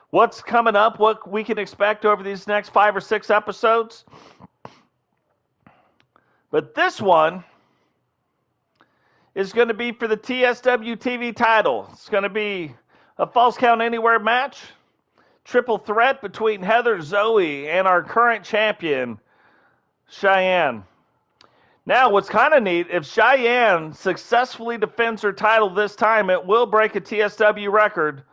what's coming up, what we can expect over these next 5 or 6 episodes. But this one is going to be for the TSW TV title. It's going to be a Falls Count Anywhere match. Triple threat between Heather, Zoey, and our current champion, Shyanne. Now, what's kind of neat, if Shyanne successfully defends her title this time, it will break a TSW record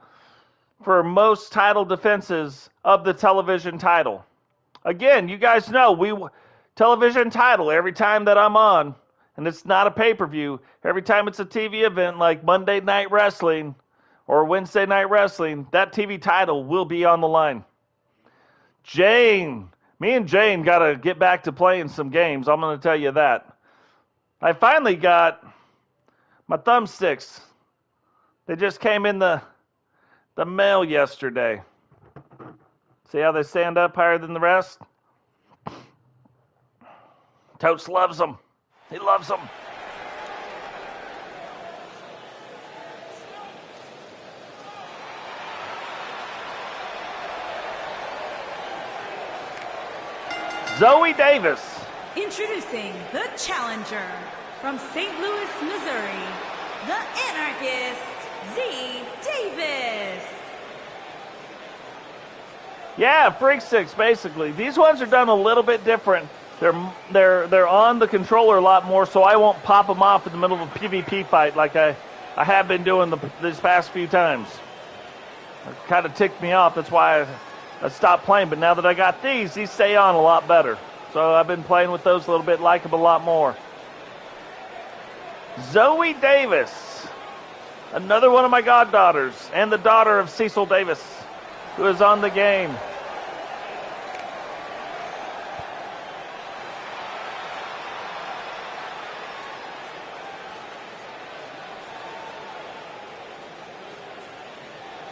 for most title defenses of the television title. Again, you guys know, television title, every time that I'm on, and it's not a pay-per-view, every time it's a TV event like Monday Night Wrestling or Wednesday Night Wrestling, that TV title will be on the line. Me and Jane got to get back to playing some games. I'm going to tell you that. I finally got my thumbsticks. They just came in the mail yesterday. See how they stand up higher than the rest? Totes loves them. He loves them. Zoey Davis. Introducing the challenger from St. Louis, Missouri, the anarchist, Z. Davis. Yeah, Freak Sticks, basically. These ones are done a little bit different. They're on the controller a lot more, so I won't pop them off in the middle of a PvP fight like I have been doing these past few times. It kind of ticked me off. That's why I stopped playing. But now that I got these stay on a lot better. So I've been playing with those a little bit, like them a lot more. Zoey Davis, another one of my goddaughters, and the daughter of Cecil Davis, who is on the game.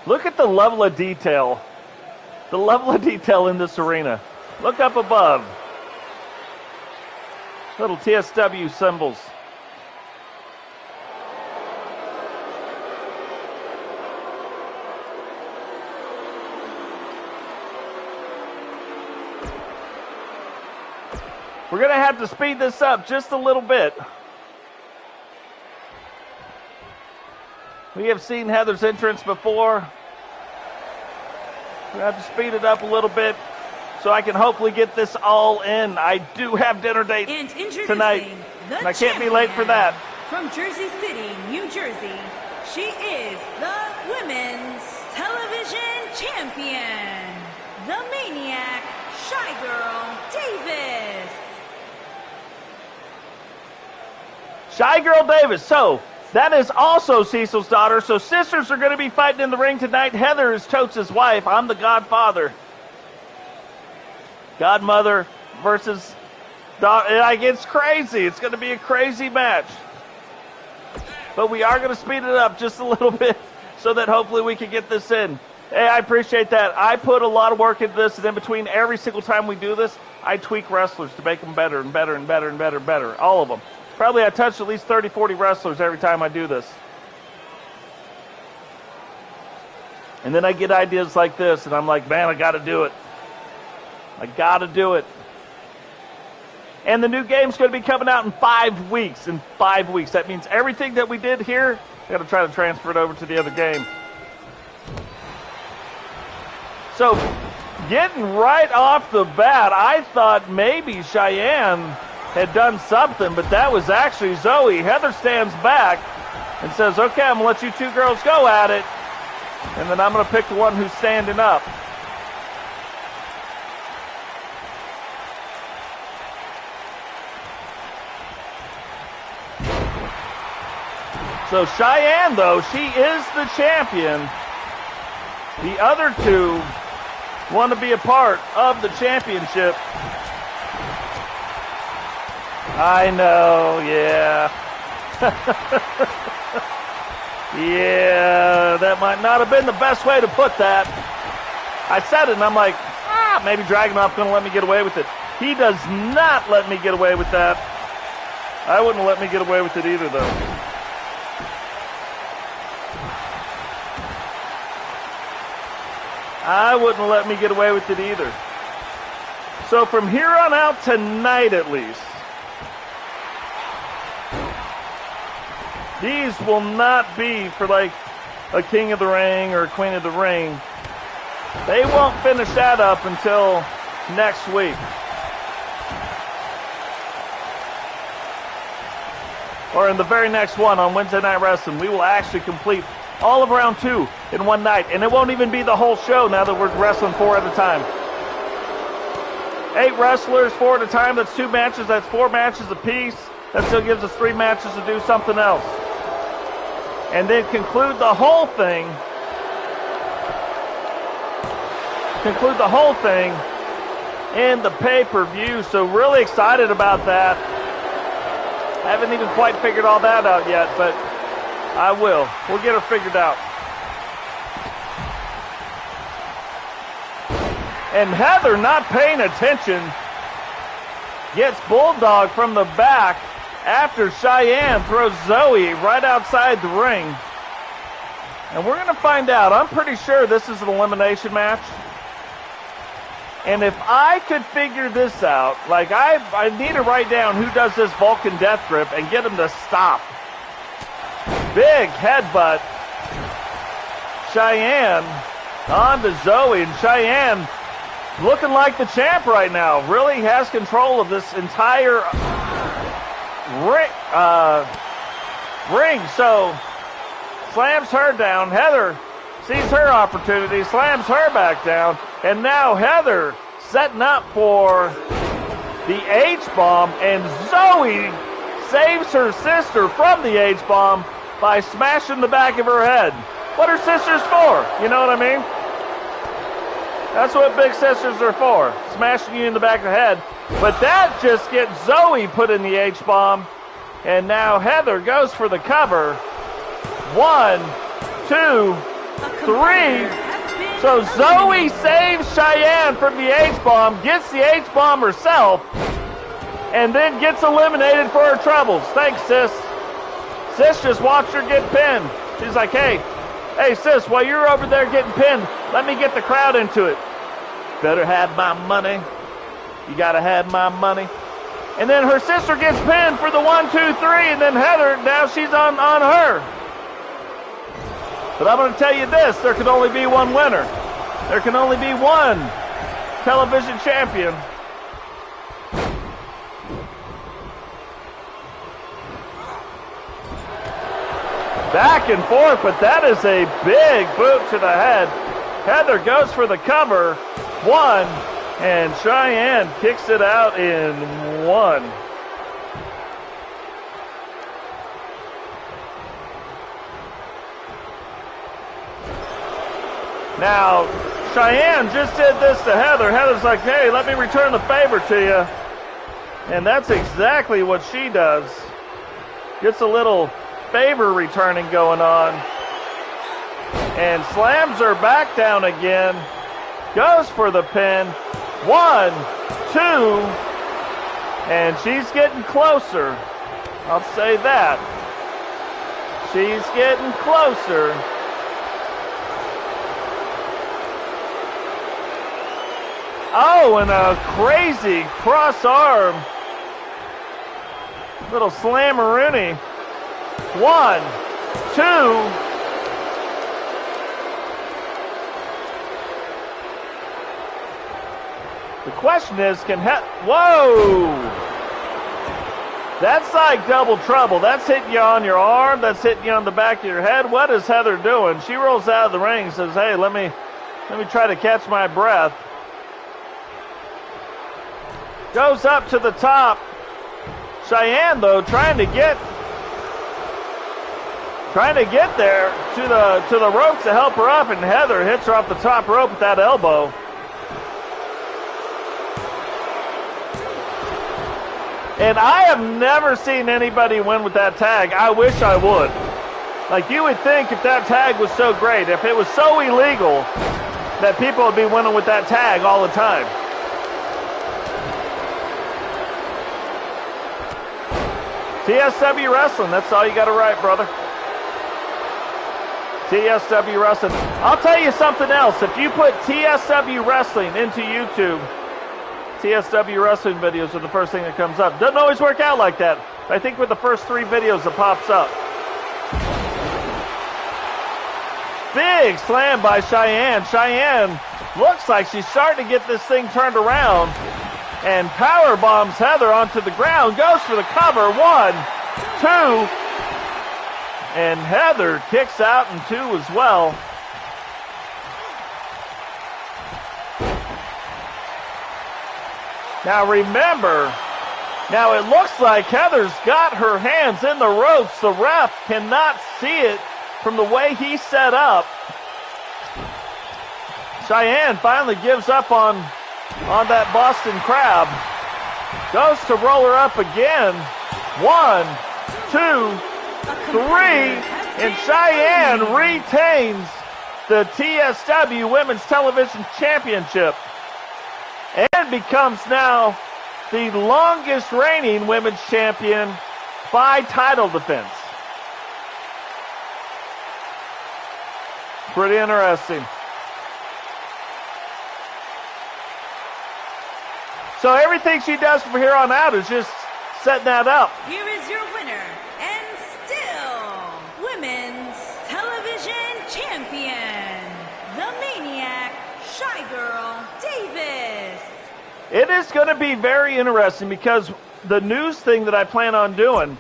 Look at the level of detail. The level of detail in this arena. Look up above. Little TSW symbols. We're going to have to speed this up just a little bit. We have seen Heather's entrance before. We're going to have to speed it up a little bit so I can hopefully get this all in. I do have dinner date tonight, and I can't be late for that. From Jersey City, New Jersey, she is the Women's Television Champion, the Maniac, Shy Girl Davis. Shy Girl Davis. So, that is also Cecil's daughter. So, sisters are going to be fighting in the ring tonight. Heather is Totes' wife. I'm the godfather. Godmother versus daughter. Like, it's crazy. It's going to be a crazy match. But we are going to speed it up just a little bit so that hopefully we can get this in. Hey, I appreciate that. I put a lot of work into this, and in between every single time we do this, I tweak wrestlers to make them better and better and better and better and better. All of them. Probably I touch at least 30, 40 wrestlers every time I do this. And then I get ideas like this, and I'm like, man, I got to do it. I got to do it. And the new game's going to be coming out in 5 weeks. In 5 weeks. That means everything that we did here, I got to try to transfer it over to the other game. So, getting right off the bat, I thought maybe Shyanne had done something, but that was actually Zoey. Heather stands back and says, okay, I'm going to let you two girls go at it, and then I'm going to pick the one who's standing up. So Shyanne, though, she is the champion. The other two want to be a part of the championship. I know, yeah. Yeah, that might not have been the best way to put that. I said it, and I'm like, maybe Dragunov's going to let me get away with it. He does not let me get away with that. I wouldn't let me get away with it either, though. I wouldn't let me get away with it either. So from here on out tonight at least, these will not be for like a King of the Ring or a Queen of the Ring. They won't finish that up until next week. Or in the very next one on Wednesday Night Wrestling, we will actually complete all of round 2 in one night. And it won't even be the whole show now that we're wrestling 4 at a time. 8 wrestlers, 4 at a time. That's 2 matches. That's 4 matches apiece. That still gives us 3 matches to do something else. And then conclude the whole thing. In the pay-per-view. So really excited about that. I haven't even quite figured all that out yet, but I will. We'll get her figured out. And Heather, not paying attention, gets Bulldog from the back after Cheyenne throws Zoey right outside the ring. And we're going to find out. I'm pretty sure this is an elimination match. And if I could figure this out, like I need to write down who does this Vulcan Death Grip and get him to stop. Big headbutt. Cheyenne on to Zoey, and Cheyenne looking like the champ right now. Really has control of this entire ring. So slams her down. Heather sees her opportunity, slams her back down, and now Heather setting up for the H-bomb, and Zoey saves her sister from the H-bomb by smashing the back of her head. What are sisters for? You know what I mean? That's what big sisters are for, smashing you in the back of the head. But that just gets Zoey put in the H-bomb, and now Heather goes for the cover. 1, 2, 3. So Zoey saves Cheyenne from the H-bomb, gets the H-bomb herself, and then gets eliminated for her troubles. Thanks, sis. Sis just watched her get pinned. She's like, hey, sis, while you're over there getting pinned, let me get the crowd into it. Better have my money. You gotta have my money. And then her sister gets pinned for the 1, 2, 3, and then Heather, now she's on her. But I'm going to tell you this, there can only be one winner. There can only be one television champion. Back and forth, but that is a big boot to the head. Heather goes for the cover. 1, and Cheyenne kicks it out in 1. Now, Cheyenne just did this to Heather. Heather's like, hey, let me return the favor to you. And that's exactly what she does. Gets a little favor returning going on. And slams her back down again. Goes for the pin. 1, 2. And she's getting closer. I'll say that. She's getting closer. Oh, and a crazy cross arm. Little slammeroonie. 1, 2. The question is, whoa! That's like double trouble. That's hitting you on your arm. That's hitting you on the back of your head. What is Heather doing? She rolls out of the ring and says, hey, let me try to catch my breath. Goes up to the top. Cheyenne, though, trying to get there to the rope to help her up, and Heather hits her off the top rope with that elbow. And I have never seen anybody win with that tag. I wish I would. Like, you would think if that tag was so great, if it was so illegal, that people would be winning with that tag all the time. TSW Wrestling, that's all you got to write, brother. TSW Wrestling. I'll tell you something else. If you put TSW Wrestling into YouTube, TSW Wrestling videos are the first thing that comes up. Doesn't always work out like that. I think with the first 3 videos it pops up. Big slam by Shyanne. Shyanne looks like she's starting to get this thing turned around. And power bombs Heather onto the ground. Goes for the cover. 1, 2. And Heather kicks out in 2 as well. Now remember, now it looks like Heather's got her hands in the ropes. The ref cannot see it from the way he's set up. Shyanne finally gives up on that Boston Crab. Goes to roll her up again. 1, 2, 3, and Shyanne retains the TSW Women's Television Championship and becomes now the longest reigning women's champion by title defense. Pretty interesting. So everything she does from here on out is just setting that up. Here is your winner, and still Women's Television Champion, the Maniac, Shy Girl Davis. It is going to be very interesting because the news thing that I plan on doing